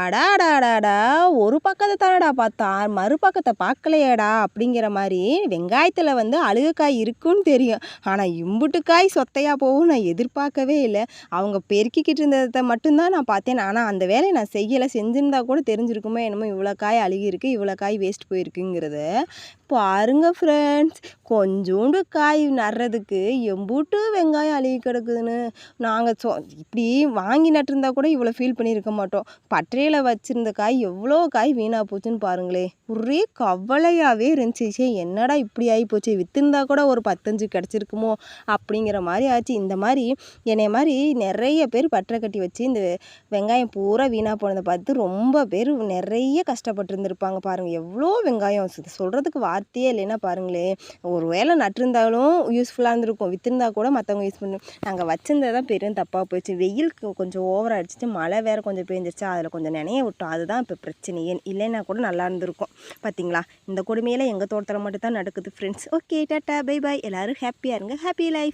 அடாடாடாடா! ஒரு பக்கத்த தானடா பார்த்தா, மறுபக்கத்த பார்க்கலையேடா! அப்படிங்கிற மாரி வெங்காயத்தில வந்து அழுகக்காய் இருக்குன்னு தெரியும். ஆனா, இம்புட்டு காய் சொத்தையா போகும் நான் எதிர்பார்க்கவே இல்ல. அவங்க பெருக்கிக்கிட்டு இருந்தத மட்டும் தான் நான் பார்த்தேன். ஆனா, அந்த வேலைய நான் செய்யல. செஞ்சிருந்தா கூட தெரிஞ்சிருக்குமோ என்னமோ இவ்வளோ காய் அழுகியிருக்கு, இவ்வளோ காய் வேஸ்ட் போயிருக்குங்கிறத. பாருங்க ஃப்ரெண்ட்ஸ், கொஞ்சூண்டு காய் நடுறதுக்கு எம்புட்டு வெங்காயம் அழுகி கிடக்குதுன்னு. நாங்க இப்படி வாங்கி நட்டிருந்தா கூட இவ்வளோ ஃபீல் பண்ணியிருக்க மாட்டோம். பட்டறையில வச்சிருந்த காய் எவ்வளோ காய் வீணா போச்சுன்னு பாருங்களேன். ஒரே கவலையாவே இருந்துச்சு. ச்சே என்னடா இப்படி ஆயிப்போச்சு, வித்திருந்தா கூட ஒரு 15 கிடச்சிருக்குமோ அப்படிங்கிற மாரி ஆச்சு. இந்த மாரி என்னைய மாரி நெறைய பேர் பட்டறை கட்டி வச்சு இந்த வெங்காயம் பூரா வீணா போனத பார்த்து ரொம்ப பேர் நெறைய கஷ்டப்பட்டுருந்துருப்பாங்க பாருங்க. எவ்வளோ வெங்காயம் சொல்றதுக்கு வார்த்தையே இல்லைன்னா பாருங்களேன். ஒரு வேளை நட்டிருந்தாலும் யூஸ்ஃபுல்லா இருந்திருக்கும். வித்திருந்தா கூட மத்தவங்க யூஸ் பண்ணி நாங்க வச்சிருந்தது தான் பெரும் தப்பா போச்சு. வெயில் கொஞ்சம் ஓவரா அடிச்சுச்சு. மழை வேற கொஞ்சம் பேஞ்சிருச்சா, அதில கொஞ்சம் நனைய விட்டோம். அதுதான் இப்போ பிரச்சனையே. இல்லைன்னா கூட நல்லா இருந்திருக்கும். பார்த்தீங்களா? இந்த கொடுமையெல்லாம் எங்க தோட்டத்தில மட்டும் தான் நடக்குது friends. Okay tata bye bye. எல்லாரும் ஹேப்பியா இருங்க. Happy life.